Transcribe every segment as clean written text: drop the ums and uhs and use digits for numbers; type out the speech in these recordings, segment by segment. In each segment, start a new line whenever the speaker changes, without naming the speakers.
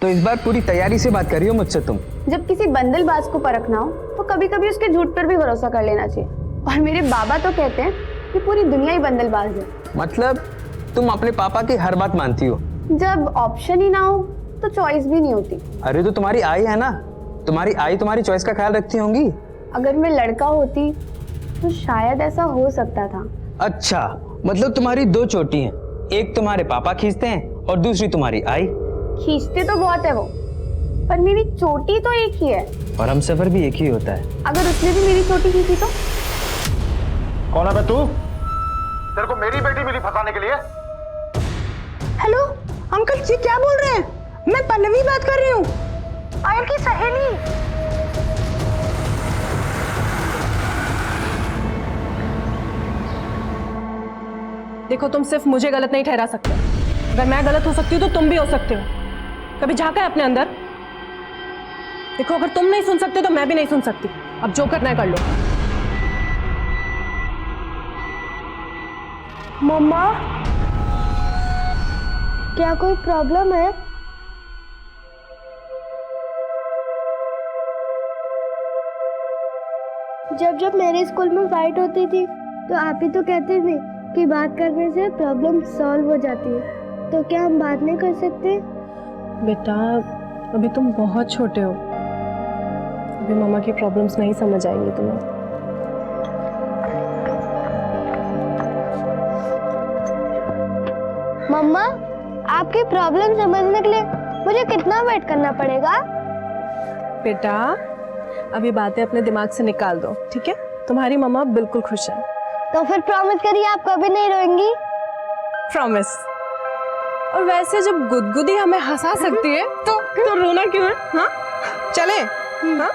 तो इस बार पूरी तैयारी से बात करियो मुझसे तुम।
जब किसी बंदलबाज को परखना हो तो कभी कभी उसके झूठ पर भी भरोसा कर लेना चाहिए। और मेरे बाबा तो कहते हैं कि पूरी दुनिया ही बंदलबाज है।
मतलब तुम अपने पापा की हर बात मानती हो?
जब ऑप्शन ही ना हो तो चॉइस भी नहीं होती।
अरे तो तुम्हारी आई है ना, तुम्हारी आई तुम्हारी चॉइस का ख्याल रखती होंगी।
अगर मैं लड़का होती तो शायद ऐसा हो सकता था।
अच्छा, मतलब तुम्हारी दो चोटी हैं, एक तुम्हारे पापा खींचते हैं और दूसरी तुम्हारी आई।
खींचते तो बहुत है वो, पर मेरी चोटी तो एक ही है।
और हम सफर भी एक ही होता है।
अगर उसने भी मेरी चोटी खींची तो?
कौन है बे तू? तेरे को मेरी बेटी मिली फंसाने के लिए?
हेलो अंकल जी, क्या बोल रहे हैं? मैं पल्लवी बात कर रही हूँ, आयल की सहेली।
देखो, तुम सिर्फ मुझे गलत नहीं ठहरा सकते। अगर मैं गलत हो सकती हूँ तो तुम भी हो सकते हो। कभी झांका है अपने अंदर? देखो, अगर तुम नहीं सुन सकते तो मैं भी नहीं सुन सकती। अब जो करना है कर लो।
मम्मा, क्या कोई प्रॉब्लम है?
जब जब मेरे स्कूल में फाइट होती थी तो आप ही तो कहते थे कि बात करने से प्रॉब्लम सॉल्व हो जाती है, तो क्या हम बात नहीं कर सकते?
बेटा, अभी तुम बहुत छोटे हो, अभी मामा की प्रॉब्लम्स नहीं समझ आएंगी तुम्हें।
मम्मा, आपकी प्रॉब्लम समझने के लिए मुझे कितना वेट करना पड़ेगा?
बेटा, अभी बातें अपने दिमाग से निकाल दो, ठीक है? तुम्हारी मामा बिल्कुल खुश है।
तो फिर प्रॉमिस करिए आप कभी नहीं रोएंगी।
प्रॉमिस। और वैसे जब गुदगुदी हमें हंसा सकती है तो रोना क्यों है? हाँ, चले। हाँ,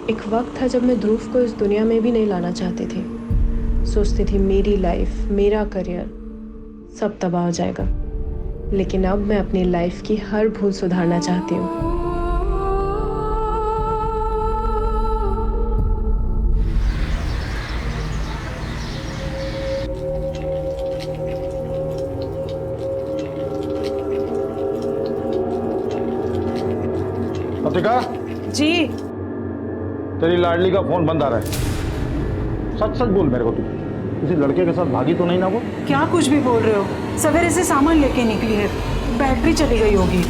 एक वक्त था जब मैं ध्रुव को इस दुनिया में भी नहीं लाना चाहती थी। सोचती थी मेरी लाइफ, मेरा करियर सब तबाह हो जाएगा। लेकिन अब मैं अपनी लाइफ की हर भूल सुधारना चाहती हूँ।
अतिका
जी,
तेरी लाडली का फोन बंद आ रहा है। सच सच बोल मेरे को, तू किसी लड़के के साथ भागी तो नहीं ना वो?
क्या कुछ भी बोल रहे हो? सवेरे से सामान लेके निकली है, बैटरी चली गई होगी।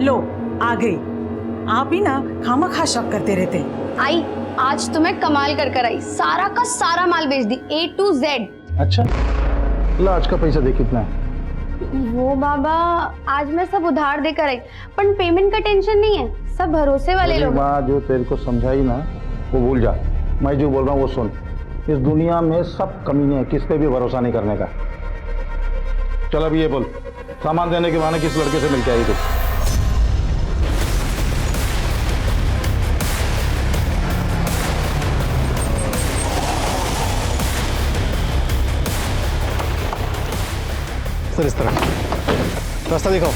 लो आ गई। आप ही ना खामखा शक करते रहते।
आई, आज तो मैं कमाल कर आई, सारा का सारा माल बेच दी, A to Z।
अच्छा, ला आज का पैसा दे कितना है?
वो बाबा, आज मैं सब उधार देकर आई, पर पेमेंट का टेंशन नहीं है, सब भरोसे वाले लोग।
बात जो तेरे को समझाई ना वो भूल जा। मैं जो बोल रहा हूँ वो सुन। इस दुनिया में सब कमीने हैं, किस पे भी भरोसा नहीं करने का। चल अब ये बोल, सामान देने के बहाने किस लड़के से मिलके आई तू?
सर, इस तरह रास्ता दिखाओ।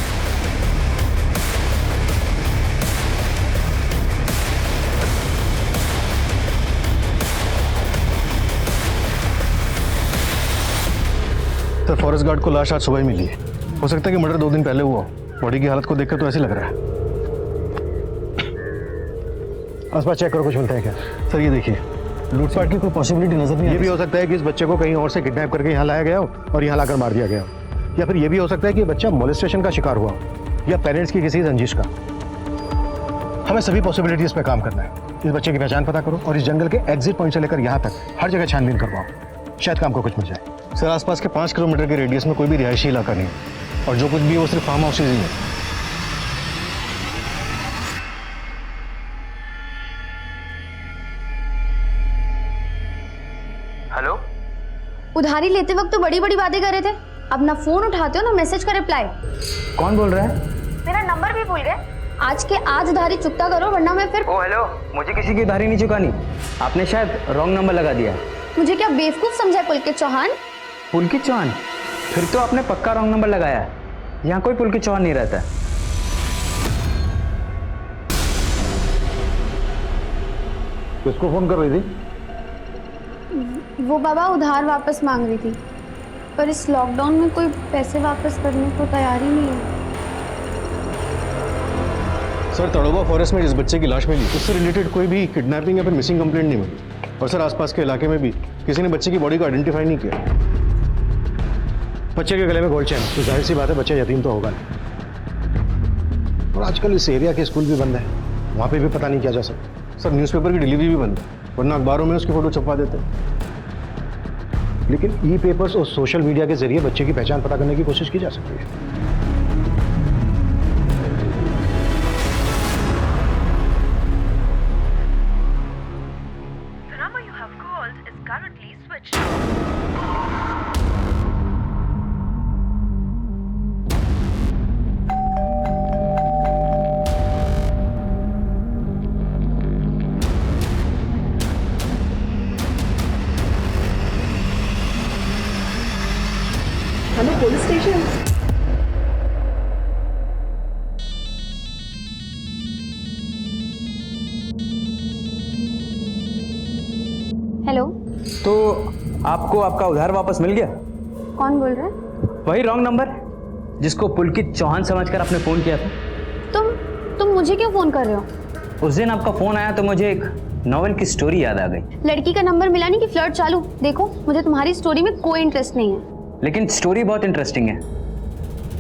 सर, फॉरेस्ट गार्ड को लाश आज सुबह ही मिली है। हो सकता है कि मर्डर 2 दिन पहले हुआ। बॉडी की हालत को देखकर तो ऐसे लग रहा है। आसपास चेक करो, कुछ मिलता है क्या? सर ये देखिए, लूटपाट की कोई पॉसिबिलिटी नजर नहीं। ये भी हो सकता है कि इस बच्चे को कहीं और से किडनैप करके यहाँ लाया गया हो और यहाँ लाकर मार दिया गया हो। या फिर यह भी हो सकता है कि बच्चा मोलेस्टेशन का शिकार हुआ हो या पेरेंट्स की किसी रंजिश का। हमें सभी पॉसिबिलिटीज पे काम करना है। इस बच्चे की पहचान पता करो और इस जंगल के एग्जिट पॉइंट से लेकर यहाँ तक हर जगह छानबीन करवाओ। शायद काम को कुछ मिल जाए। सर, आसपास के 5 किलोमीटर के रेडियस में कोई भी रिहायशी इलाका नहीं है और जो कुछ भी है वो सिर्फ फार्म हाउस ही है।
हेलो,
उधारी लेते वक्त तो बड़ी बड़ी बातें कर रहे थे, अब ना फोन उठाते हो ना मैसेज का रिप्लाई।
कौन बोल रहा है?
मेरा नंबर भी भूल गए। आज के आज उधारी चुकता करो, वरना मैं फिर।
ओ हेलो, मुझे किसी की उधारी नहीं चुकानी। आपने शायद रॉन्ग नंबर लगा दिया।
मुझे क्या बेवकूफ समझा पुलकित चौहान?
पुलकित चौहान? फिर तो आपने पक्का रॉन्ग नंबर लगाया है। यहाँ कोई पुलकित चौहान नहीं रहता।
किसको फोन कर रही थी?
वो बाबा उधार वापस मांग रही थी, पर इस लॉकडाउन में कोई पैसे वापस करने को तैयार ही नहीं है।
सर तड़ोबा फॉरेस्ट में जिस बच्चे की लाश मिली उससे रिलेटेड कोई भी किडनैपिंग या फिर मिसिंग कंप्लेंट नहीं मिली। और सर आसपास के इलाके में भी किसी ने बच्चे की बॉडी को आइडेंटिफाई नहीं किया। बच्चे के गले में गोल्ड चेन, तो जाहिर सी बात है बच्चा यतीम तो होगा नहीं। और आजकल इस एरिया के स्कूल भी बंद है, वहाँ पे भी पता नहीं किया जा सकता। सर न्यूज़पेपर की डिलीवरी भी बंद है, वरना अखबारों में उसकी फोटो छपवा देते। लेकिन ई पेपर्स और सोशल मीडिया के जरिए बच्चे की पहचान पता करने की कोशिश की जा सकती है।
Hello police station.
हेलो,
तो आपको आपका उधार वापस मिल गया?
कौन बोल रहा है?
वही रॉन्ग नंबर जिसको पुलकित चौहान समझकर आपने फोन किया था।
तुम मुझे क्यों फोन कर रहे हो?
उस दिन आपका फोन आया तो मुझे एक नॉवेल की स्टोरी याद आ गई।
लड़की का नंबर मिला नहीं कि फ्लर्ट चालू? देखो, मुझे तुम्हारी स्टोरी में कोई इंटरेस्ट नहीं है।
लेकिन स्टोरी बहुत इंटरेस्टिंग है।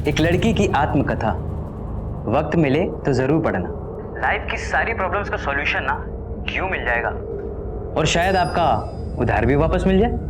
एक लड़की की आत्मकथा। वक्त मिले तो जरूर पढ़ना। लाइफ की सारी प्रॉब्लम्स का सॉल्यूशन ना क्यों मिल जाएगा, और शायद आपका उधार भी वापस मिल जाए।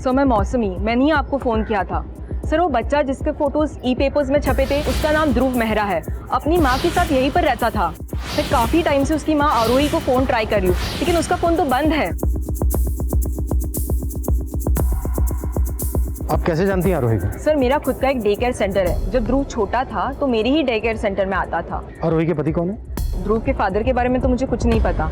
सर मैं मौसमी, मैंने ही आपको फ़ोन किया था। सर वो बच्चा जिसके फोटोज ई पेपर्स में छपे थे उसका नाम ध्रुव मेहरा है। अपनी माँ के साथ यहीं पर रहता था। मैं काफ़ी टाइम से उसकी माँ आरोही को फ़ोन ट्राई कर रही हूँ, लेकिन उसका फ़ोन तो बंद है।
आप कैसे जानती हैं आरोही को?
सर मेरा खुद का एक डे केयर सेंटर है। जब ध्रुव छोटा था तो मेरे ही डे केयर सेंटर में आता था।
आरोही के पति कौन है?
ध्रुव के फादर के बारे में तो मुझे कुछ नहीं पता।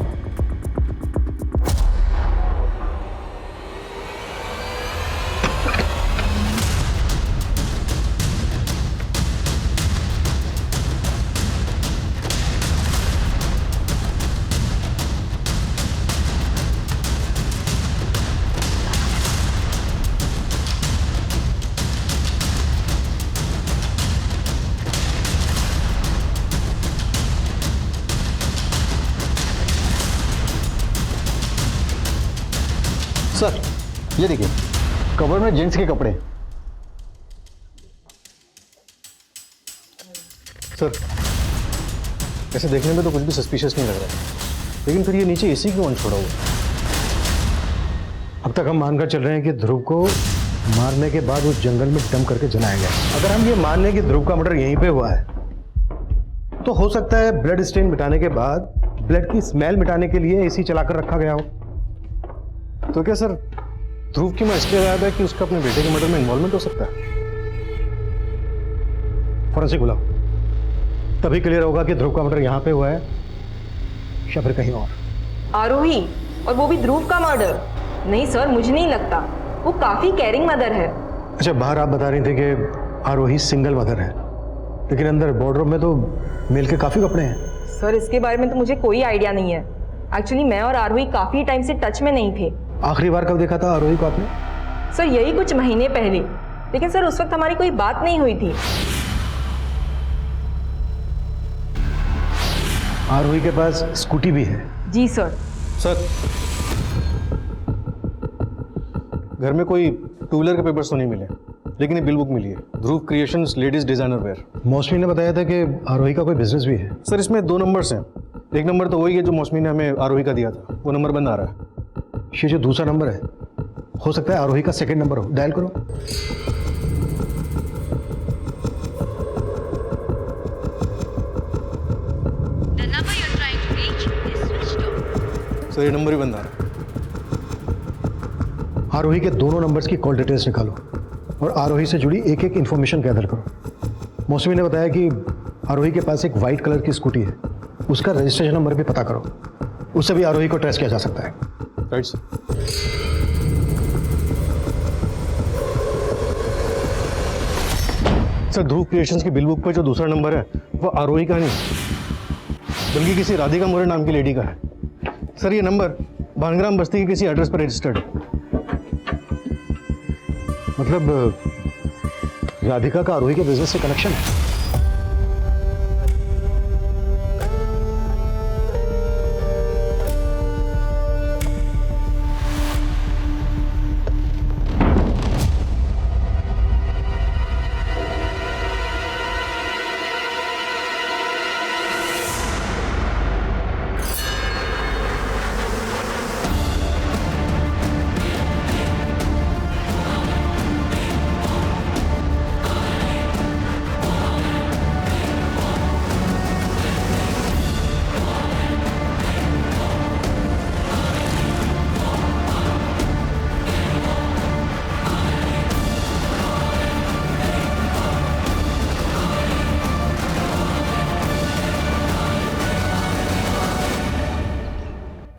सर ये देखिए, कवर में जेंट्स के कपड़े। सर ऐसे देखने में तो कुछ भी सस्पिशियस नहीं लग रहा है, लेकिन फिर ये नीचे एसी क्यों ऑन छोड़ा हुआ? अब तक हम मानकर चल रहे हैं कि ध्रुव को मारने के बाद उस जंगल में डंप करके जलाया गया। अगर हम ये मान लें कि ध्रुव का मर्डर यहीं पे हुआ है, तो हो सकता है ब्लड स्टेन मिटाने के बाद ब्लड की स्मेल मिटाने के लिए एसी चलाकर रखा गया हो। तो क्या सर ध्रुव की मां इसलिए याद है कि उसका अपने बेटे के मर्डर में इन्वॉल्वमेंट हो सकता है? फॉरेंसिक बुलाओ, तभी क्लियर होगा कि ध्रुव का मर्डर यहाँ पे हुआ है या फिर कहीं और।
आरोही, और वो भी ध्रुव का मर्डर? नहीं सर, मुझे नहीं लगता। वो काफ़ी केयरिंग मदर है।
अच्छा, बाहर आप बता रही थी कि आरोही सिंगल मदर है, लेकिन अंदर वार्डरोब में तो मेल के काफ़ी कपड़े हैं।
सर इसके बारे में तो मुझे कोई आइडिया नहीं है। एक्चुअली मैं और आरोही काफ़ी टाइम से टच में नहीं थे।
आखिरी बार कब देखा था आरोही को आपने?
सर यही कुछ महीने पहले, लेकिन सर उस वक्त हमारी कोई बात नहीं हुई थी।
आरोही के पास स्कूटी भी है?
जी सर।
सर घर में कोई टू व्हीलर के पेपर्स तो नहीं मिले, लेकिन ये बिल बुक मिली है, ध्रुव क्रिएशंस लेडीज डिजाइनर वेयर। मौसमी ने बताया था कि आरोही का कोई बिजनेस भी है। सर इसमें 2 नंबर्स हैं। एक नंबर तो वही है जो मौसमी ने हमें आरोही का दिया था, वो नंबर बंद आ रहा है। ये जो दूसरा नंबर है, हो सकता है आरोही का सेकंड नंबर हो। डायल करो। सर ये नंबर ही बंद आ रहा है। आरोही के दोनों नंबर्स की कॉल डिटेल्स निकालो और आरोही से जुड़ी एक एक इन्फॉर्मेशन गैदर करो। मौसमी ने बताया कि आरोही के पास एक वाइट कलर की स्कूटी है, उसका रजिस्ट्रेशन नंबर भी पता करो, उससे भी आरोही को ट्रेस किया जा सकता है। Right sir. सर ध्रुव क्रिएशंस की बिल बुक पर जो दूसरा नंबर है वो आरोही का नहीं बल्कि किसी राधिका मोरे नाम की लेडी का है। सर ये नंबर भानग्राम बस्ती के किसी एड्रेस पर रजिस्टर्ड है। मतलब राधिका का आरोही के बिजनेस से कनेक्शन है।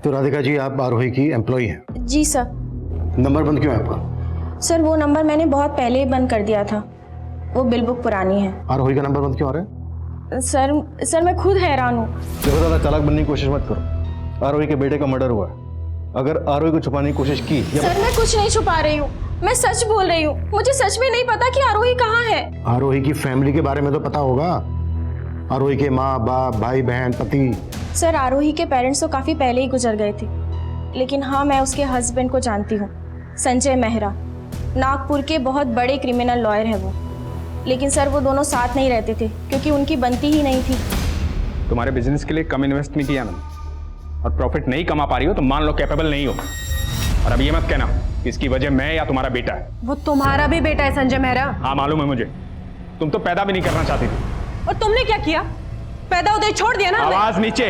तो राधिका जी आप आरोही की एम्प्लॉय हैं?
जी सर।
नंबर बंद क्यों है आपका?
सर वो नंबर मैंने बहुत पहले ही बंद कर दिया था, वो बिल बुक पुरानी है।
आरोही का नंबर बंद क्यों आ रहा है?
सर मैं खुद हैरान हूँ।
देखो ज़्यादा चालाक बनने की कोशिश मत करो। आरोही के बेटे का मर्डर हुआ है, अगर आरोही को छुपाने की कोशिश की
सर मैं कुछ नहीं छुपा रही हूँ, मैं सच बोल रही हूँ। मुझे सच में नहीं पता कि आरोही कहाँ है।
आरोही की फैमिली के बारे में तो पता होगा, आरोही के माँ बाप भाई बहन पति।
सर आरोही के पेरेंट्स तो काफ़ी पहले ही गुजर गए थे, लेकिन हाँ मैं उसके हस्बैंड को जानती हूँ, संजय मेहरा। नागपुर के बहुत बड़े क्रिमिनल लॉयर है वो। लेकिन सर वो दोनों साथ नहीं रहते थे क्योंकि उनकी बनती ही नहीं थी।
तुम्हारे बिजनेस के लिए कम इन्वेस्ट नहीं किया मैंने और प्रॉफिट नहीं कमा पा रही हो तो मान लो कैपेबल नहीं हो। और अब ये मत कहना कि इसकी वजह मैं या तुम्हारा बेटा है।
वो तुम्हारा भी बेटा है संजय मेहरा।
हाँ मालूम है मुझे, तुम तो पैदा भी नहीं करना चाहती थी।
और तुमने क्या किया? पैदा उधर छोड़ दिया ना।
आवाज नीचे।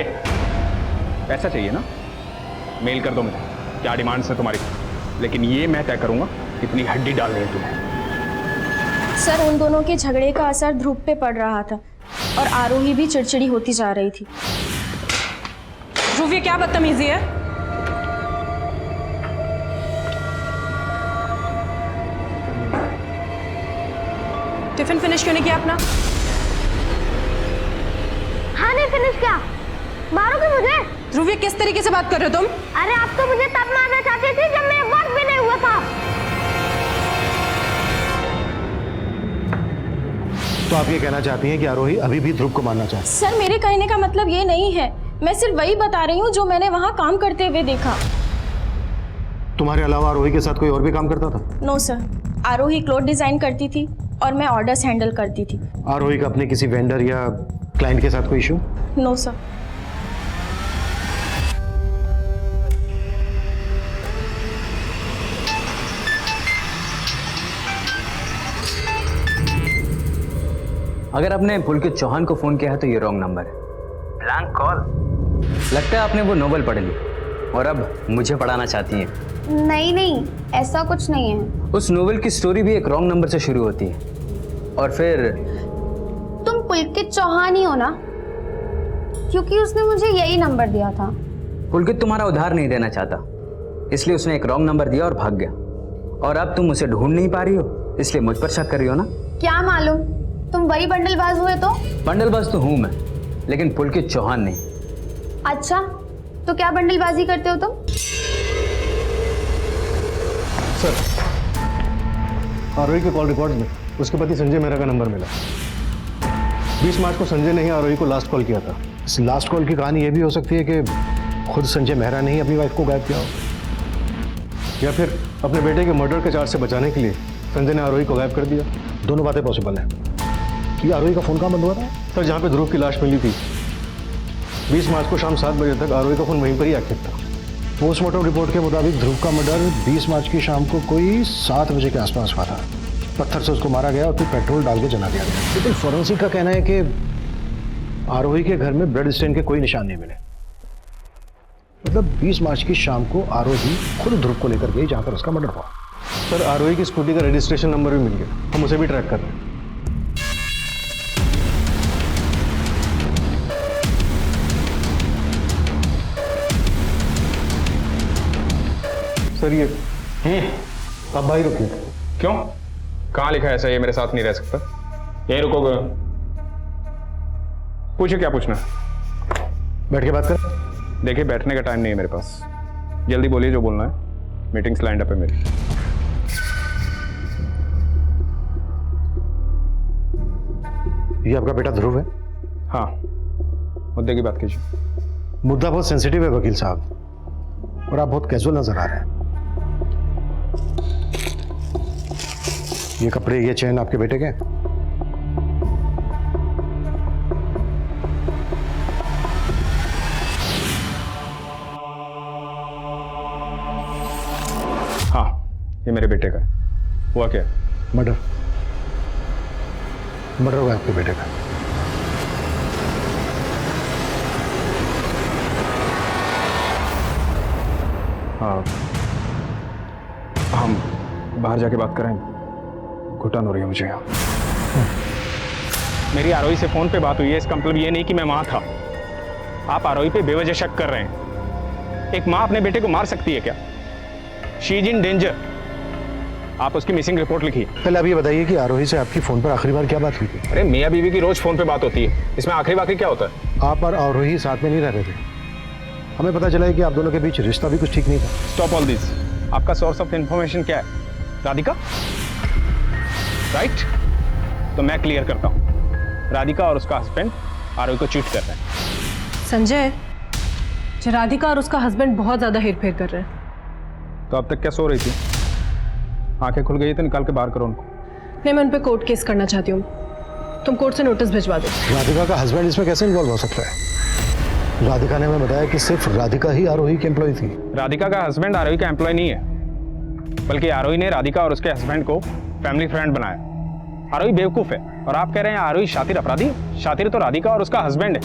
पैसा चाहिए ना, मेल कर दो मुझे, क्या डिमांड्स है तुम्हारी, लेकिन ये मैं तय करूंगा कितनी हड्डी डाल रही है तुम्हें।
सर उन दोनों के झगड़े का असर ध्रुव पे पड़ रहा था और आरोही भी चिड़चिड़ी होती जा रही थी।
ध्रुव ये क्या बदतमीजी है? टिफिन फिनिश क्यों नहीं किया अपना?
हाँ नहीं फिनिश किया। मारोगे मुझे?
ध्रुव ये किस तरीके से बात कर रहे हो तुम?
अरे आप तो मुझे तब मारना चाहती थी जब मेरे वक्त भी नहीं हुआ था।
तो आप ये कहना चाहती हैं कि आरोही अभी भी ध्रुव को मारना चाहती है?
सर मेरे कहने का मतलब ये नहीं है, मैं सिर्फ वही बता रही हूँ जो मैंने वहाँ काम करते हुए देखा।
तुम्हारे अलावा आरोही के साथ कोई और भी काम करता था?
नो सर, आरोही क्लोथ डिजाइन करती थी और मैं ऑर्डर्स हैंडल करती थी।
आरोही का अपने किसी वेंडर या क्लाइंट के साथ कोई इशू?
No sir.
अगर आपने पुलकित चौहान को फोन किया है तो ये रॉन्ग नंबर है। Blank call. लगता है आपने वो नोवेल पढ़ ली और अब मुझे पढ़ाना चाहती हैं।
नहीं नहीं, ऐसा कुछ नहीं है।
उस नोवेल की स्टोरी भी एक रॉन्ग नंबर से शुरू होती है और फिर
तुम पुलकित चौहान ही हो ना? क्योंकि उसने मुझे यही नंबर दिया था।
पुलकित तुम्हारा उधार नहीं देना चाहता, इसलिए उसने एक रॉन्ग नंबर दिया और भाग गया। और अब तुम उसे ढूंढ नहीं पा रही हो, इसलिए मुझ पर शक कर रही हो ना?
क्या मालूम, तुम वही बंडलबाज हुए तो?
बंडलबाज तो हूं मैं, लेकिन पुलकित चौहान नहीं।
अच्छा, तो क्या बंडलबाजी करते हो तुम?
सर आरोही के कॉल रिकॉर्ड में उसके पति संजय मेहरा का नंबर मिला। 20 मार्च को संजय ने ही आरोही को लास्ट कॉल किया था। इस लास्ट कॉल की कहानी यह भी हो सकती है कि खुद संजय मेहरा ने ही अपनी वाइफ को गायब किया हो, या फिर अपने बेटे के मर्डर के चार्ज से बचाने के लिए संजय ने आरोही को गायब कर दिया। दोनों बातें पॉसिबल हैं। कि आरोही का फोन कहाँ बंद हुआ था? सर जहाँ पे ध्रुव की लाश मिली थी 20 मार्च को शाम 7 बजे तक आरोही का फोन वहीं पर ही एक्टिव था। पोस्टमार्टम रिपोर्ट के मुताबिक ध्रुव का मर्डर 20 मार्च की शाम को कोई 7 बजे के आसपास हुआ था। पत्थर से उसको मारा गया और फिर पेट्रोल डाल के जला दिया गया। लेकिन फॉरेंसिक का कहना है कि आरोही के घर में ब्लड स्टेन के कोई निशान नहीं मिले। मतलब 20 मार्च की शाम को आरोही खुद ध्रुव को लेकर गई जहां पर उसका मर्डर हुआ। सर आरोही की स्कूटी का रजिस्ट्रेशन नंबर भी मिल गया, हम उसे भी ट्रैक कर रहे हैं। सर ये आप भाई रुकिए।
क्यों? कहाँ लिखा है ऐसा ये मेरे साथ नहीं रह सकता? यहीं रुकोगे? पूछो क्या पूछना?
बैठ के बात कर।
देखिए बैठने का टाइम नहीं है मेरे पास, जल्दी बोलिए जो बोलना है, मीटिंग्स लाइंड अप है मेरी।
ये आपका बेटा ध्रुव है?
हाँ, मुद्दे की बात कीजिए।
मुद्दा बहुत सेंसिटिव है वकील साहब, और आप बहुत कैजुअल नजर आ रहे हैं। ये कपड़े, ये चेन आपके बेटे के?
हाँ, ये मेरे बेटे का है। हुआ क्या?
मर्डर हुआ आपके बेटे का।
हाँ, हम बाहर जाके बात करें, घुटन हो रही है मुझे यहाँ। मेरी आरोही से फोन पे बात हुई है, इसका मतलब ये नहीं कि मैं वहां था। आप आरोही पे बेवजह शक कर रहे हैं। एक माँ अपने बेटे को मार सकती है क्या? She is in danger. आप उसकी मिसिंग रिपोर्ट लिखिए।
पहले आप ये बताइए कि आरोही से आपकी फोन पर आखिरी बार क्या बात हुई थी?
अरे मियाँ बीवी की रोज फोन पे बात होती है, इसमें आखिरी बात क्या होता है?
आप और आरोही साथ में नहीं रह रहे थे। हमें पता चला है कि आप दोनों के बीच रिश्ता भी कुछ ठीक नहीं था।
Stop all this. आपका सोर्स ऑफ इंफॉर्मेशन क्या है? राधिका? राइट? तो मैं क्लियर करता हूँ, राधिका और उसका हस्बैंड आरोही को चीट कर रहे हैं।
संजय, राधिका और उसका हस्बैंड बहुत ज्यादा हेरफेर कर रहे हैं।
तो अब तक क्या सो रही थी? आंखें खुल गई तो निकाल के बाहर करो उनको।
नहीं, मैं उन पर कोर्ट केस करना चाहती हूँ। तुम कोर्ट से नोटिस भिजवा दो।
राधिका का हस्बैंड इसमें कैसे इन्वॉल्व हो सकता है? राधिका ने हमें बताया कि सिर्फ राधिका ही आरोही की एम्प्लॉय थी।
राधिका का हस्बैंड आरोही का एम्प्लॉय नहीं है, बल्कि आरोही ने राधिका और उसके हस्बैंड को फैमिली फ्रेंड बनाया। आरोही बेवकूफ है और आप कह रहे हैं आरोही शातिर अपराधी? शातिर तो राधिका और उसका हस्बैंड है।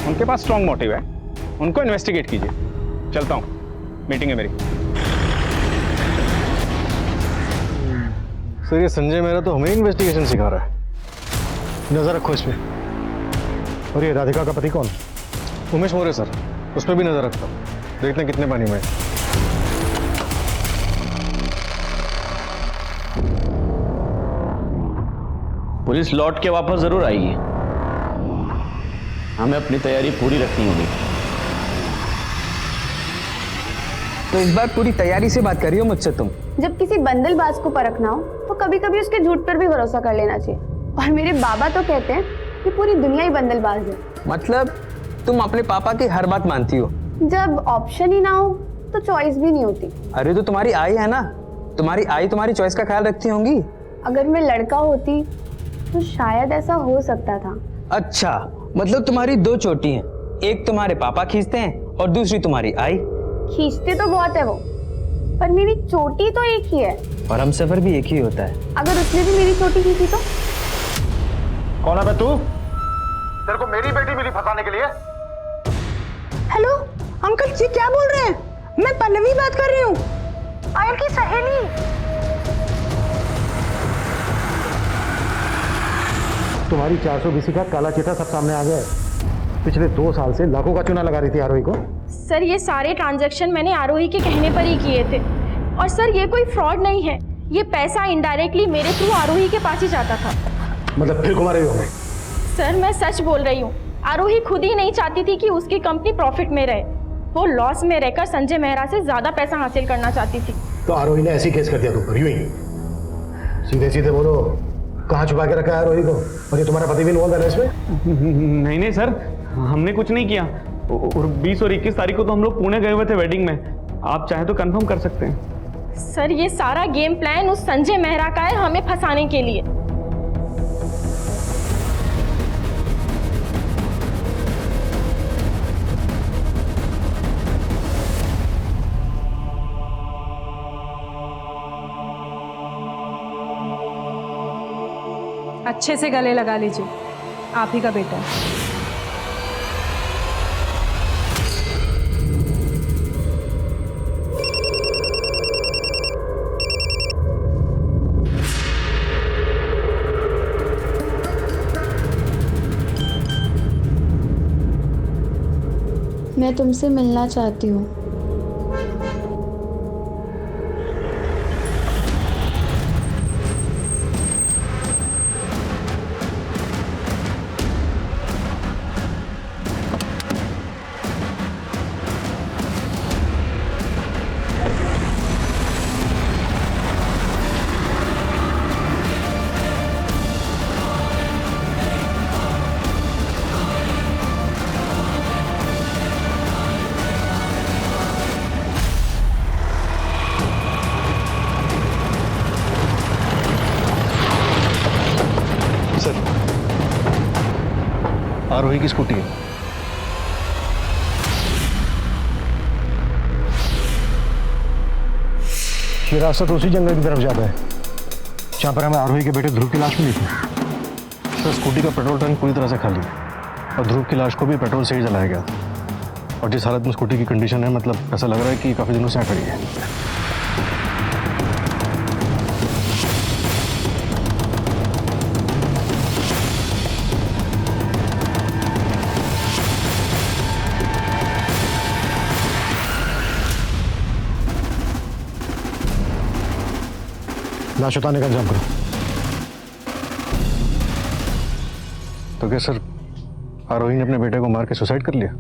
उनके पास स्ट्रॉन्ग मोटिव है, उनको इन्वेस्टिगेट कीजिए। चलता हूँ, मीटिंग है मेरी।
सर ये संजय मेहरा तो हमें इन्वेस्टिगेशन सिखा रहा है। नजर रखो इसमें। और ये राधिका का पति कौन? उमेश मोरे सर, उस पर भी नजर रखता हूँ, देखते हैं कितने पानी में है।
पुलिस लौट के वापस जरूर आएगी, हमें अपनी तैयारी पूरी रखनी होगी।
तो इस बार पूरी तैयारी से बात करियो मुझसे तुम।
जब किसी बंदलबाज को परखना हो तो कभी कभी उसके झूठ पर भी भरोसा कर लेना चाहिए। और मेरे बाबा तो कहते हैं कि पूरी दुनिया ही बंदलबाज है।
मतलब तुम अपने पापा की हर बात मानती हो?
जब ऑप्शन ही ना हो तो चॉइस भी नहीं होती।
अरे तो तुम्हारी आई है ना, तुम्हारी आई तुम्हारी चॉइस का ख्याल रखती होंगी।
अगर मैं लड़का होती तो शायद ऐसा हो सकता था।
अच्छा, मतलब तुम्हारी दो चोटी हैं, एक तुम्हारे पापा खींचते हैं और दूसरी तुम्हारी आई।
खींचते तो बहुत है वो, पर मेरी चोटी तो एक ही है।
और हम सफर भी एक ही होता है।
अगर उसने भी मेरी चोटी खींची तो?
कौन है बे तू? तेरे को मेरी बेटी मिली फंसाने के लिए?
हेलो अंकल जी, क्या बोल रहे हैं? मैं पल्लवी बात कर रही हूँ, आयल की सहेली।
तुम्हारी 420 का काला चिट्ठा सब सामने आ गया है। पिछले 2 साल से लाखों का चूना लगा रही थी आरोही को।
सर ये सारे ट्रांजैक्शन मैंने आरोही के कहने पर ही किए थे। और सर ये कोई फ्रॉड नहीं है, ये पैसा इनडायरेक्टली मेरे थ्रू आरोही के पास ही जाता था।
मतलब फिर घुमा रही हो?
सर मैं सच बोल रही हूँ, आरोही खुद ही नहीं चाहती थी कि उसकी कंपनी प्रॉफिट में रहे। वो लॉस में रहकर संजय मेहरा से ज्यादा पैसा हासिल करना चाहती थी।
तो आरोही ने ऐसी केस कर दिया तुम पर? यूं ही सीधे सीधे बोलो, कहाँ छुपा के रखा है आरोही को? और ये तुम्हारा पति भी इन्वॉल्व है इसमें?
नहीं सर, हमने कुछ नहीं किया। और 20 और 21 तारीख को तो हम लोग पुणे गए हुए थे वेडिंग में। आप चाहे तो कंफर्म कर सकते हैं।
सर ये सारा गेम प्लान उस संजय मेहरा का है, हमें फंसाने के लिए।
अच्छे से गले लगा लीजिए, आप ही का बेटा है।
मैं तुमसे मिलना चाहती हूँ।
आरोही की स्कूटी है। ये रास्ता तो उसी जंगल की तरफ जाता है जहां पर हमें आरोही के बेटे ध्रुव की लाश मिली थी। सर, स्कूटी का पेट्रोल टैंक पूरी तरह से खाली है और ध्रुव की लाश को भी पेट्रोल से ही जलाया गया था। और जिस हालत में स्कूटी की कंडीशन है, मतलब ऐसा लग रहा है कि काफी दिनों से यहाँ खड़ी है। लाश उतारने का इंतजाम करो। तो क्या सर, आरोही ने अपने बेटे को मार के सुसाइड कर लिया?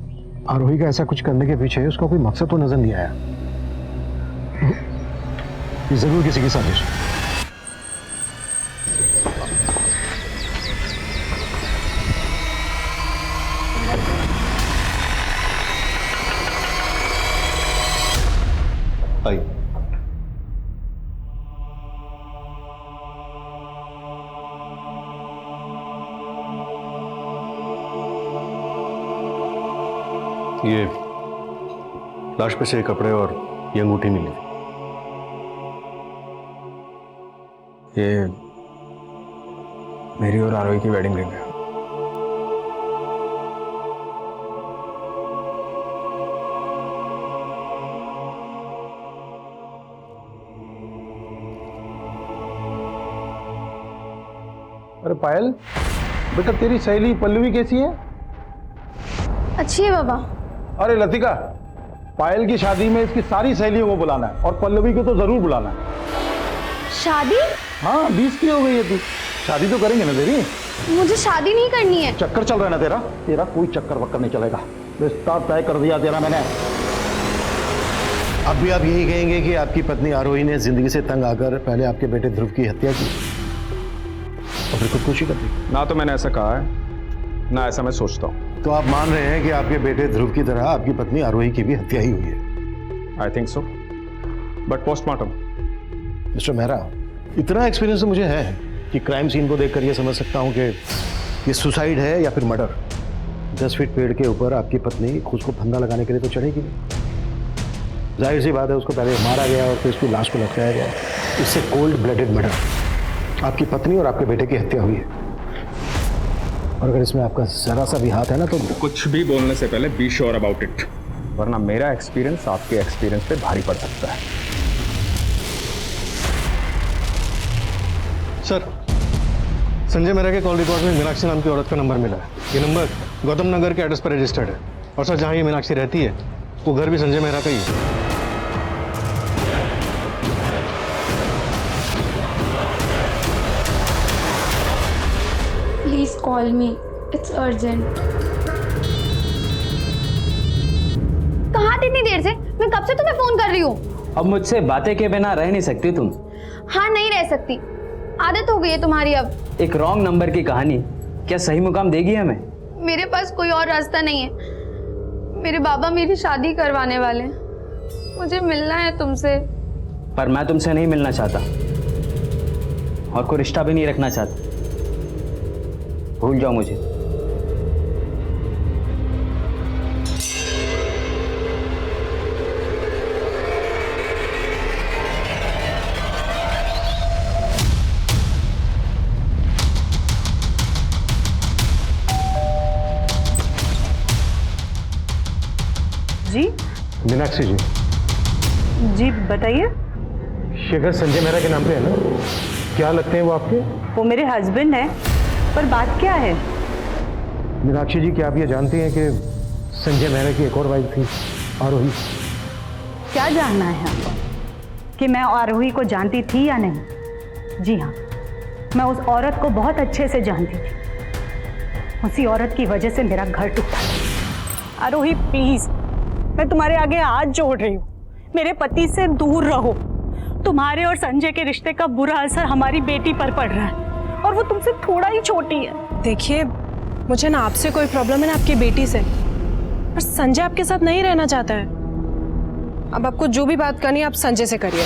आरोही का ऐसा कुछ करने के पीछे उसका कोई मकसद तो नजर नहीं आया। ये जरूर किसी की साजिश। आइए। ये लाश पे से कपड़े और ये अंगूठी मिली।
ये मेरी और आरोही की वेडिंग रिंग है।
अरे पायल, बेटा तेरी सहेली पल्लवी कैसी है?
अच्छी है बाबा।
अरे लतिका, पायल की शादी में इसकी सारी सहेलियों को बुलाना है और पल्लवी को तो जरूर बुलाना है।
शादी?
हाँ, 20 की हो गई है तू। शादी तो करेंगे ना तेरी?
मुझे शादी नहीं करनी है।
चक्कर चल रहा है ना तेरा? तेरा कोई चक्कर वक्कर नहीं चलेगा। रिश्ता तय कर दिया तेरा मैंने।
अब भी आप यही कहेंगे कि आपकी पत्नी आरोही ने जिंदगी से तंग आकर पहले आपके बेटे ध्रुव की हत्या की और फिर खुदकुशी कर दी?
ना तो मैंने ऐसा कहा है, ना ऐसा मैं सोचता हूँ।
तो आप मान रहे हैं कि आपके बेटे ध्रुव की तरह आपकी पत्नी आरोही की भी हत्या ही हुई है?
I think so, but postmortem.
Mister Mehra, इतना एक्सपीरियंस तो मुझे है कि क्राइम सीन को देखकर यह समझ सकता हूं कि ये सुसाइड है या फिर मर्डर। 10 फीट पेड़ के ऊपर आपकी पत्नी खुद को फंदा लगाने के लिए तो चढ़ेगी नहीं। जाहिर सी बात है, उसको पहले मारा गया और फिर उसकी लाश को लटकाया गया। इससे कोल्ड ब्लडेड मर्डर। आपकी पत्नी और आपके बेटे की हत्या हुई है और अगर इसमें आपका जरा सा भी हाथ है ना तो
कुछ भी बोलने से पहले बी श्योर अबाउट इट, वरना मेरा एक्सपीरियंस आपके एक्सपीरियंस पे भारी पड़ सकता है।
सर, संजय मेहरा के कॉल रिकॉर्ड में मीनाक्षी नाम की औरत का नंबर मिला है। ये नंबर गौतम नगर के एड्रेस पर रजिस्टर्ड है और सर, जहां ये मीनाक्षी रहती है वो घर भी संजय मेहरा का ही है।
Please call me, it's urgent.
कहाँ थी इतनी देर से? मैं कब से तुम्हें फोन कर रही हूँ।
अब मुझसे बातें के बिना रह नहीं सकती तुम।
हाँ, नहीं रह सकती, आदत हो गई है तुम्हारी अब।
एक रॉन्ग नंबर की कहानी क्या सही मुकाम देगी हमें?
मेरे पास कोई और रास्ता नहीं है। मेरे बाबा मेरी शादी करवाने वाले हैं। मुझे मिलना है तुमसे।
पर मैं तुमसे नहीं मिलना चाहता और कोई रिश्ता भी नहीं रखना चाहता। भूल जाओ मुझे।
जी
मीनाक्षी जी,
जी बताइए।
शेखर संजय मेहरा के नाम पे है ना? क्या लगते हैं वो आपके?
वो मेरे हस्बैंड हैं, पर बात क्या है?
मीनाक्षी जी, क्या आप ये जानती हैं कि संजय मेहरा की एक और वाइफ थी, आरोही।
क्या जानना है आपको कि मैं आरोही को जानती थी या नहीं? जी हाँ, मैं उस औरत को बहुत अच्छे से जानती थी। उसी औरत की वजह से मेरा घर टूटा। आरोही प्लीज, मैं तुम्हारे आगे हाथ जोड़ रही हूँ, मेरे पति से दूर रहो। तुम्हारे और संजय के रिश्ते का बुरा असर हमारी बेटी पर पड़ रहा है और वो तुमसे थोड़ा ही छोटी है।
देखिए, मुझे ना आपसे कोई प्रॉब्लम है ना आपकी बेटी से, पर संजय आपके साथ नहीं रहना चाहता है। अब आपको जो भी बात करनी है आप संजय से करिए।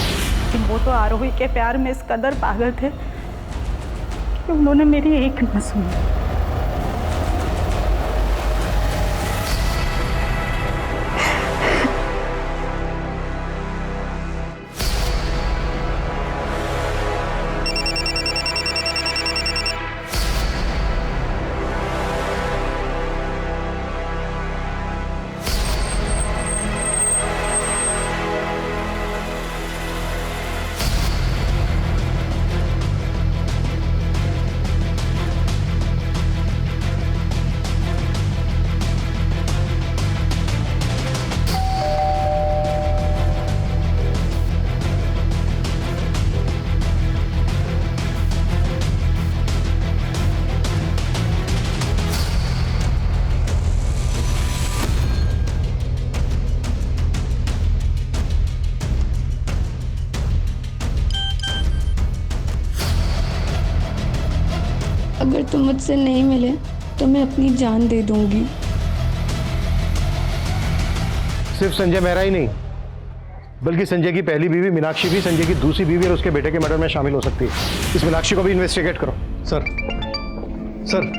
वो तो आरोही के प्यार में इस कदर पागल थे कि उन्होंने मेरी एक न सुनी।
अगर तुम मुझसे नहीं मिले तो मैं अपनी जान दे दूंगी।
सिर्फ संजय मेहरा ही नहीं, बल्कि संजय की पहली बीवी मीनाक्षी भी संजय की दूसरी बीवी और उसके बेटे के मर्डर में शामिल हो सकती है। इस मीनाक्षी को भी इन्वेस्टिगेट करो।
सर, सर,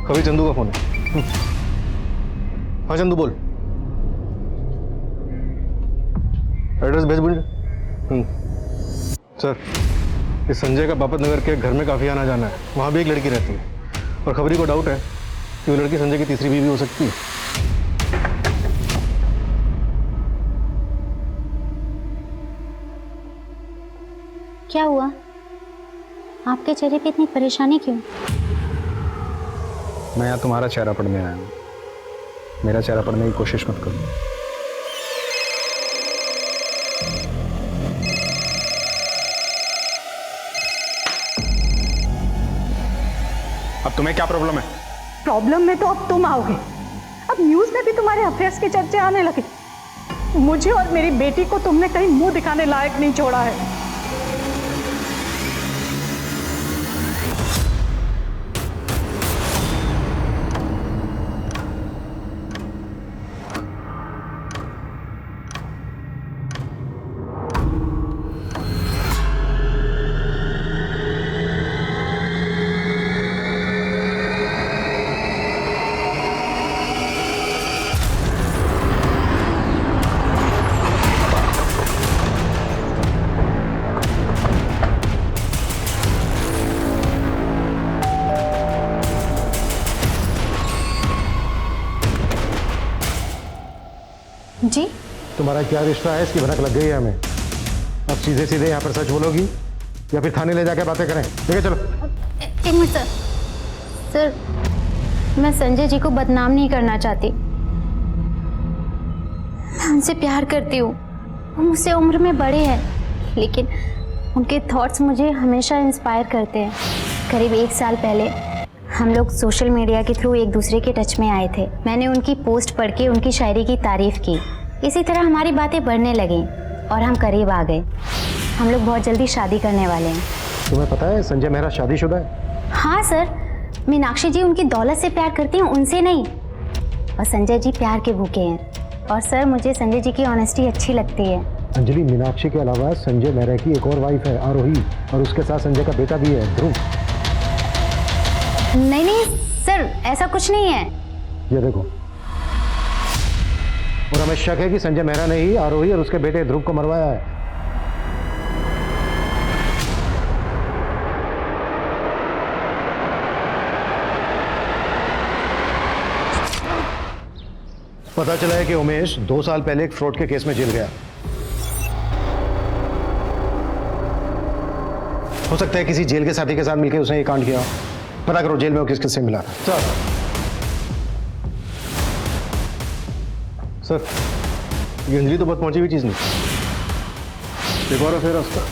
कभी चंदू का फोन है।
हाँ चंदू बोल। एड्रेस भेज बोल।
सर, इस संजय का बापत नगर के घर में काफ़ी आना जाना है, वहाँ भी एक लड़की रहती है और खबरी को डाउट है कि वो लड़की संजय की तीसरी बीवी हो सकती है।
क्या हुआ? आपके चेहरे पे इतनी परेशानी क्यों?
मैं यहाँ तुम्हारा चेहरा पढ़ने आया हूँ, मेरा चेहरा पढ़ने की कोशिश मत करो। अब तुम्हें क्या प्रॉब्लम है?
प्रॉब्लम में तो अब तुम आओगे। अब न्यूज़ में भी तुम्हारे अफेयर्स के चर्चे आने लगे। मुझे और मेरी बेटी को तुमने कहीं मुंह दिखाने लायक नहीं छोड़ा है।
जी?
तुम्हारा क्या रिश्ता है, इसकी भनक लग गई है हमें। अब सीधे सीधे यहाँ पर सच बोलोगी या फिर थाने ले जाकर बातें करें? लेके चलो।
एक मिनट सर। सर, मैं संजय जी को बदनाम नहीं करना चाहती। मैं उनसे प्यार करती हूँ, वो मुझसे उम्र में बड़े हैं, लेकिन उनके थॉट्स मुझे हमेशा इंस्पायर करते हैं। करीब 1 साल पहले हम लोग सोशल मीडिया के थ्रू एक दूसरे के टच में आए थे। मैंने उनकी पोस्ट पढ़ के उनकी शायरी की तारीफ की। इसी तरह हमारी बातें बढ़ने लगीं और हम करीब आ गए। हम लोग बहुत जल्दी शादी करने वाले हैं।
तुम्हें पता है संजय मेहरा शादीशुदा है?
हाँ सर, मीनाक्षी जी उनकी दौलत से प्यार करती हैं, उनसे नहीं। और संजय जी प्यार के भूखे हैं। और सर, मुझे संजय जी की ऑनेस्टी अच्छी लगती है।
अंजलि, मीनाक्षी के अलावा संजय मेहरा की एक और वाइफ है, आरोही, और उसके साथ संजय का बेटा भी है, ध्रुव।
नहीं नहीं सर, ऐसा कुछ नहीं है।
ये देखो, और हमें शक है कि संजय मेहरा ने ही आरोही और उसके बेटे ध्रुव को मरवाया है। पता चला है कि उमेश 2 साल पहले एक फ्रॉड के केस में जेल गया। हो सकता है किसी जेल के साथी के साथ मिलकर उसने ये कांड किया। पता करो जेल में वो किस किससे मिला था। सर ये अंजलि तो बहुत पहुंची हुई चीज़ नहीं। एक और अफेयर है उसका।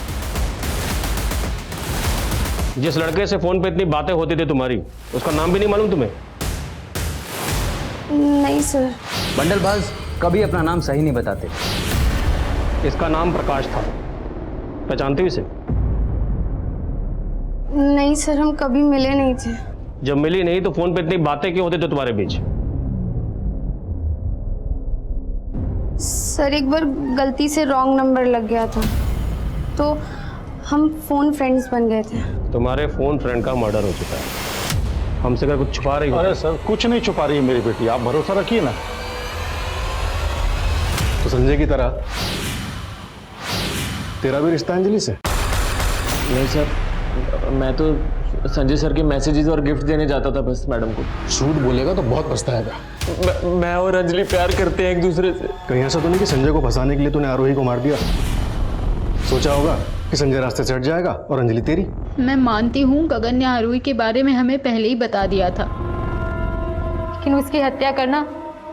जिस लड़के से फोन पे इतनी बातें होती थी तुम्हारी, उसका नाम भी नहीं मालूम तुम्हें?
नहीं सर।
बंडलबाज कभी अपना नाम सही नहीं बताते।
इसका नाम प्रकाश था, पहचानती हो इसे?
नहीं सर, हम कभी मिले नहीं थे।
जब मिली नहीं तो फोन पे इतनी बातें क्यों होती थी तुम्हारे बीच?
सर एक बार गलती से रॉन्ग नंबर लग गया था, तो हम फोन फ्रेंड्स बन गए थे।
तुम्हारे फोन फ्रेंड का मर्डर हो चुका है, हमसे क्या कुछ छुपा रही हो?
अरे सर कुछ नहीं छुपा रही है मेरी बेटी, आप भरोसा रखिए ना।
तो संजय की तरह तेरा भी रिश्ता अंजलि से?
नहीं सर, मैं तो संजय सर के मैसेजेस और गिफ्ट देने जाता था बस मैडम को।
झूठ बोलेगा तो बहुत पछताएगा।
मैं और अंजलि प्यार करते हैं एक दूसरे से।
कहीं ऐसा तो नहीं कि संजय को फंसाने के लिए तूने आरोही को मार दिया? सोचा होगा कि संजय रास्ते से हट जाएगा और अंजलि तेरी।
मैं मानती हूँ गगन ने आरोही के बारे में हमें पहले ही बता दिया था,
लेकिन उसकी हत्या करना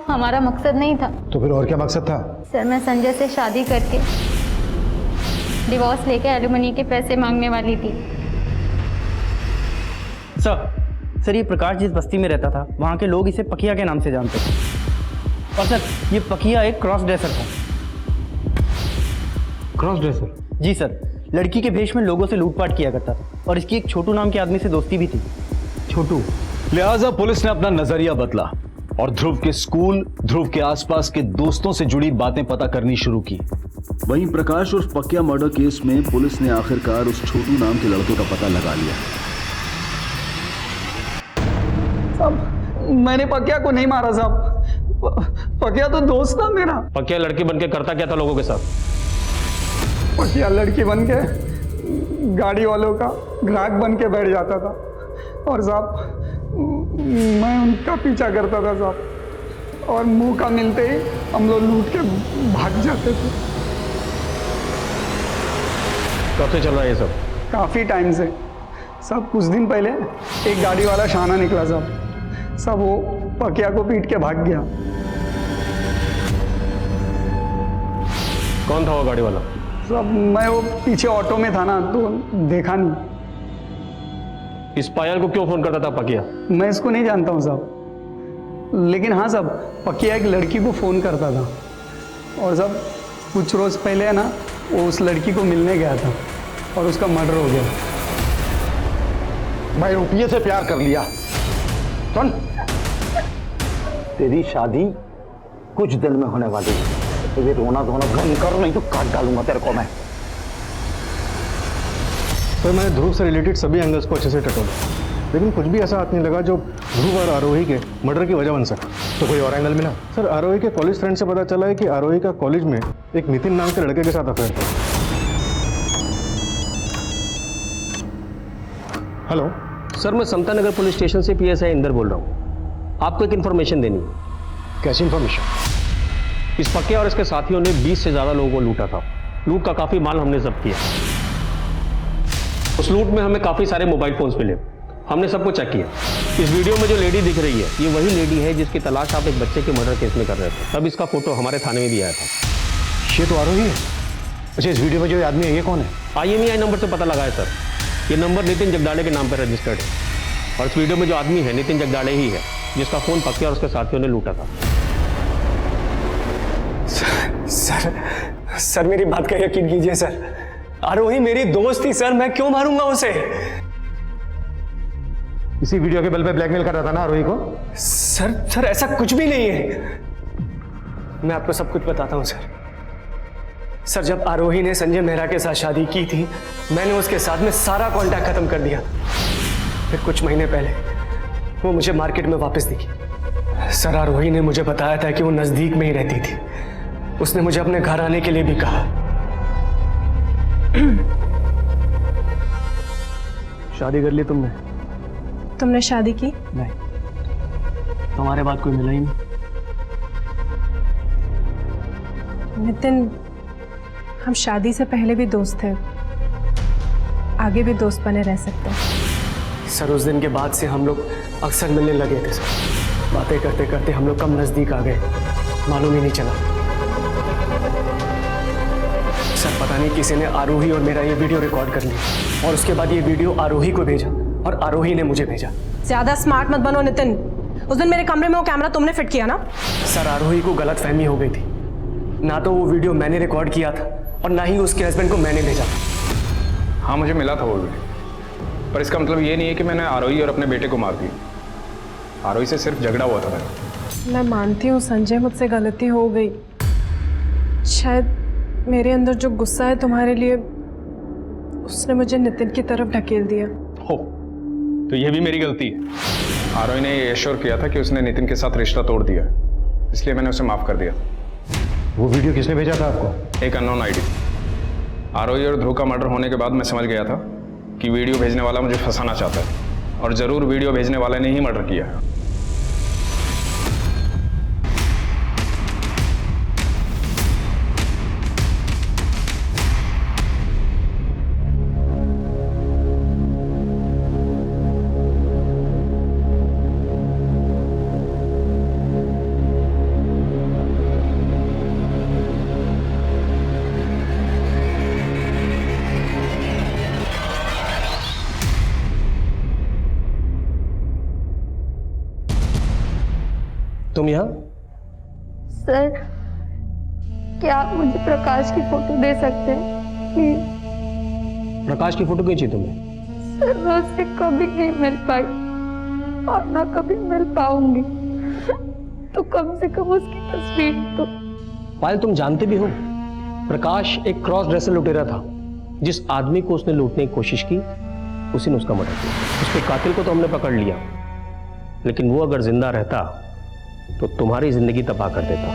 हमारा मकसद नहीं था।
तो फिर और क्या मकसद था?
सर मैं संजय से शादी करके डिवोर्स लेके एलिमनी के पैसे मांगने वाली थी।
सर ये प्रकाश जिस बस्ती में रहता था वहाँ के लोग इसे पकिया के नाम से जानते थे। और सर ये पकिया एक क्रॉस ड्रेसर था।
Cross dresser?
जी सर, लड़की के भेष में लोगों से लूटपाट किया करता था और इसकी एक छोटू नाम के आदमी से दोस्ती भी थी। छोटू।
लिहाजा पुलिस ने अपना नजरिया बदला और ध्रुव के स्कूल, ध्रुव के आसपास के दोस्तों से जुड़ी बातें पता करनी शुरू की।
वहीं प्रकाश और पकिया मर्डर केस में पुलिस ने आखिरकार उस छोटू नाम के लड़के का पता लगा लिया।
साहब मैंने पकिया को नहीं मारा साहब, पकिया तो दोस्त था मेरा।
पकिया लड़की बनके करता क्या था लोगों के साथ?
पकिया लड़की बन के गाड़ी वालों का ग्राहक बन के बैठ जाता था और साहब मैं उनका पीछा करता था साहब, और मौका मिलते ही हम लोग लूट के भाग जाते थे।
कब से चल रहा है ये सब?
काफ़ी टाइम से सब। कुछ दिन पहले एक गाड़ी वाला शाना निकला सब वो पकिया को पीट के भाग गया।
कौन था वो गाड़ी वाला?
सब मैं वो पीछे ऑटो में था ना, तो देखा नहीं।
इस पायल को क्यों फोन करता था पकिया?
मैं इसको नहीं जानता हूँ साहब, लेकिन हाँ साहब पकिया एक लड़की को फ़ोन करता था और सब कुछ रोज़ पहले है ना वो उस लड़की को मिलने गया था और उसका मर्डर हो गया।
मैं रुपये से प्यार कर लिया। सुन, तेरी शादी कुछ दिन में होने वाली है, तो ये रोना धोना बंद कर, नहीं तो काट डालूंगा तेरे को मैं।
सर मैंने ध्रुव से रिलेटेड सभी एंगल्स को अच्छे से टटोला, लेकिन कुछ भी ऐसा हाथ नहीं लगा जो ध्रुव और आरोही के मर्डर की वजह बन सका। तो कोई और एंगल मिला? सर आरोही के कॉलेज फ्रेंड से पता चला है कि आरोही का कॉलेज में एक नितिन नाम के लड़के के साथ अफेयर था। हेलो
सर, मैं समता नगर पुलिस स्टेशन से PSI इंदर बोल रहा हूँ। आपको एक इन्फॉर्मेशन देनी है।
कैसी इन्फॉर्मेशन?
इस पक्के और इसके साथियों ने 20 से ज़्यादा लोगों को लूटा था। लूट का काफ़ी माल हमने जब्त किया। उस लूट में हमें काफ़ी सारे मोबाइल फोन्स मिले, हमने सबको चेक किया। इस वीडियो में जो लेडी दिख रही है ये वही लेडी है जिसकी तलाश आप एक बच्चे के मर्डर केस में कर रहे थे। तब इसका फोटो हमारे थाने में भी आया था।
ये तो आरोही है। अच्छा इस वीडियो में जो आदमी है ये कौन है?
IMEI नंबर से पता लगा है सर। ये नंबर नितिन जगदाड़े के नाम पर रजिस्टर्ड है और इस वीडियो में जो आदमी है नितिन जगदाड़े ही है जिसका फोन पक्के और उसके साथियों ने लूटा था।
सर मेरी बात का यकीन कीजिए सर, आरोही मेरी दोस्त थी सर, मैं क्यों मारूंगा उसे?
इसी वीडियो के बल पे ब्लैकमेल कर रहा था ना आरोही को?
सर ऐसा कुछ भी नहीं है। मैं आपको सब कुछ बताता हूँ सर, जब आरोही ने संजय मेहरा के साथ शादी की थी मैंने उसके साथ में सारा कांटेक्ट खत्म कर दिया। फिर कुछ महीने पहले वो मुझे मार्केट में वापस दिखी। सर आरोही ने मुझे बताया था कि वो नजदीक में ही रहती थी। उसने मुझे अपने घर आने के लिए भी कहा। शादी कर ली तुमने?
तुमने शादी की?
नहीं, तुम्हारे बाद कोई मिला ही नहीं।
नितिन हम शादी से पहले भी दोस्त थे, आगे भी दोस्त बने रह सकते हैं।
सर उस दिन के बाद से हम लोग अक्सर मिलने लगे थे सर। बातें करते करते हम लोग कम नज़दीक आ गए। मालूम ही नहीं चला। सर पता नहीं किसी ने आरोही और मेरा ये वीडियो रिकॉर्ड कर लिया और उसके बाद ये वीडियो आरोही को भेजा और आरोही ने मुझे भेजा।
ज्यादा स्मार्ट मत बनो नितिन। उस दिन मेरे कमरे में वो कैमरा तुमने फिट किया ना?
सर आरोही को गलत फहमी हो गई थी। ना तो वो वीडियो मैंने रिकॉर्ड किया था और ना ही उसके हस्बैंड को मैंने भेजा था।
हाँ मुझे मिला था वो वीडियो, पर इसका मतलब ये नहीं है कि मैंने आरोही और अपने बेटे को मार दिया। आरोही से सिर्फ झगड़ा हुआ था मेरा।
मैं मानती हूँ संजय, मुझसे गलती हो गई। शायद मेरे अंदर जो गुस्सा है तुम्हारे लिए, उसने मुझे नितिन की तरफ ढकेल दिया।
हो तो ये भी मेरी गलती है। आरोही ने ये एश्योर किया था कि उसने नितिन के साथ रिश्ता तोड़ दिया, इसलिए मैंने उसे माफ कर दिया।
वो वीडियो किसने भेजा था आपको?
एक अननोन आईडी। आरोही और ध्रुव का मर्डर होने के बाद मैं समझ गया था कि वीडियो भेजने वाला मुझे फंसाना चाहता है, और जरूर वीडियो भेजने वाले ने ही मर्डर किया है।
तुम यहाँ?
सर क्या आप मुझे प्रकाश की फोटो दे सकते हैं प्लीज?
प्रकाश की फोटो खींची तुमने?
सर मैं उससे कभी नहीं मिल पाई और ना कभी मिल पाऊंगी, तो कम से कम उसकी तस्वीर तो।
पायल तुम जानते भी हो प्रकाश एक क्रॉस ड्रेसर लुटेरा था। जिस आदमी को उसने लूटने की कोशिश की उसी ने उसका मर्डर किया। उसके कातिल को तो हमने पकड़ लिया, लेकिन वो अगर जिंदा रहता तो तुम्हारी जिंदगी तबाह कर देता।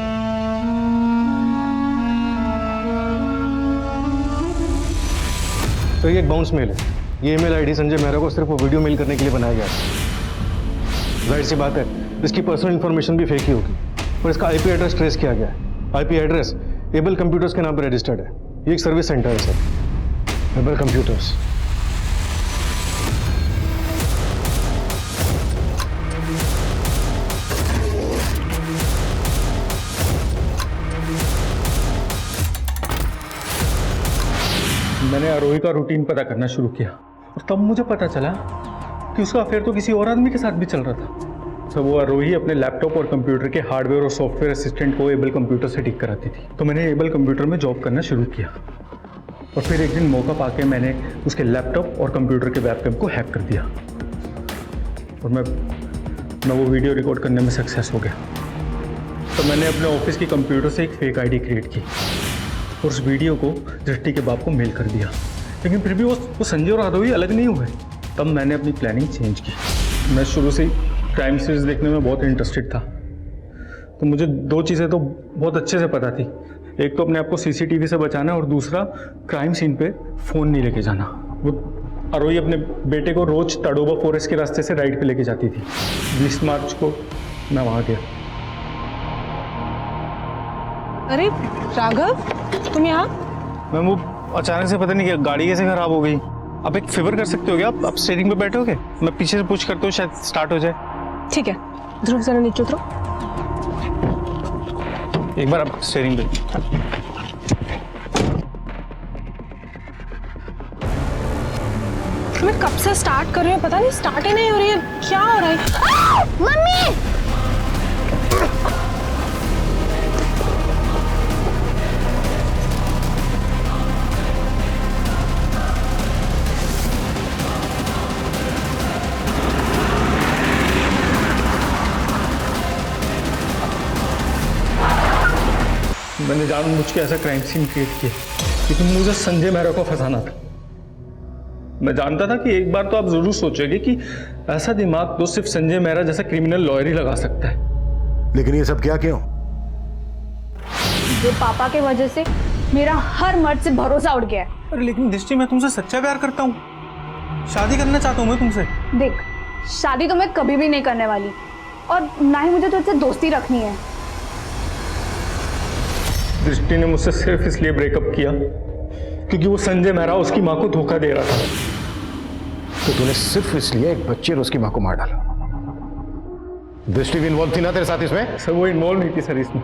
तो ये एक बाउंस मेल है। ये ईमेल आईडी संजय मेहरा को सिर्फ वो वीडियो मेल करने के लिए बनाया गया था। जाहिर सी बात है इसकी पर्सनल इंफॉर्मेशन भी फेक ही होगी, पर इसका आईपी एड्रेस ट्रेस किया गया है। आईपी एड्रेस एबल कंप्यूटर्स के नाम पर रजिस्टर्ड है। ये एक सर्विस सेंटर है सर, एबल कंप्यूटर्स।
मैंने आरोही का रूटीन पता करना शुरू किया और तब मुझे पता चला कि उसका अफेयर तो किसी और आदमी के साथ भी चल रहा था। तो वो आरोही अपने लैपटॉप और कंप्यूटर के हार्डवेयर और सॉफ्टवेयर असिस्टेंट को एबल कंप्यूटर से ठीक कराती थी। तो मैंने एबल कंप्यूटर में जॉब करना शुरू किया और फिर एक दिन मौका पाके मैंने उसके लैपटॉप और कंप्यूटर के वेबकैम को हैक कर दिया और मैं वो वीडियो रिकॉर्ड करने में सक्सेस हो गया। तो मैंने अपने ऑफिस की कंप्यूटर से एक फेक आईडी क्रिएट की और उस वीडियो को दृष्टि के बाप को मेल कर दिया, लेकिन फिर भी वो संजय और आरोही अलग नहीं हुए। तब मैंने अपनी प्लानिंग चेंज की। मैं शुरू से ही क्राइम सीरीज देखने में बहुत इंटरेस्टेड था, तो मुझे दो चीज़ें तो बहुत अच्छे से पता थी। एक तो अपने आप को सीसीटीवी से बचाना और दूसरा क्राइम सीन पे फ़ोन नहीं लेके जाना। वो आरोही अपने बेटे को रोज तड़ोबा फॉरेस्ट के रास्ते से राइड पे लेके जाती थी। 20 मार्च को मैं वहाँ गया।
अरे राघव तुम यहाँ?
मैम वो अचानक से पता नहीं क्या गाड़ी कैसे खराब हो गई। आप एक फेवर कर सकते हो क्या? आप स्टीयरिंग पे बैठोगे, मैं पीछे से पुश करता हूँ, शायद स्टार्ट हो जाए।
ठीक है ध्रुव जरा नीचे उतरो।
एक बार आप स्टीयरिंग पे।
मैं कब से स्टार्ट कर रही हूँ, पता नहीं स्टार्ट ही नहीं हो रही है। क्या हो रहा है?
मम्मी
मैंने जानबूझ के ऐसा क्राइम सीन क्रिएट किया क्योंकि मुझे संजय मेहरा को फंसाना था। मैं जानता था कि एक बार तो आप जरूर सोचोगे कि ऐसा दिमाग तो सिर्फ संजय मेहरा जैसा क्रिमिनल लॉयर ही लगा सकता है।
लेकिन ये सब क्या क्यों?
ये पापा के वजह से मेरा हर मर्द से भरोसा उड़ गया है।
अरे लेकिन दृष्टि, मैं तुमसे सच्चा प्यार करता हूँ, शादी करना चाहता हूँ मैं तुमसे।
देख शादी तो मैं कभी भी नहीं करने वाली और ना ही मुझे तुझसे दोस्ती रखनी है।
दृष्टि ने मुझसे सिर्फ इसलिए ब्रेकअप किया क्योंकि वो संजय मेहरा उसकी माँ को धोखा दे रहा था।
तो तूने सिर्फ इसलिए एक बच्चे और उसकी माँ को मार डाला? दृष्टि भी इन्वॉल्व थी ना तेरे साथ इसमें?
सर वो इन्वॉल्व नहीं थी सर इसमें।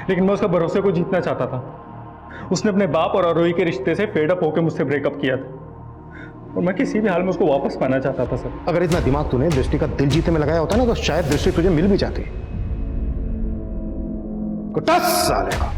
लेकिन मैं उसका भरोसे को जीतना चाहता था। उसने अपने बाप और आरोही के रिश्ते से फेड अप होकर मुझसे ब्रेकअप किया था और मैं किसी भी हाल में उसको वापस पाना चाहता था सर।
अगर इतना दिमाग तूने दृष्टि का दिल जीतने में लगाया होता ना तो शायद दृष्टि तुझे मिल भी जाती। कुत्ता साले का।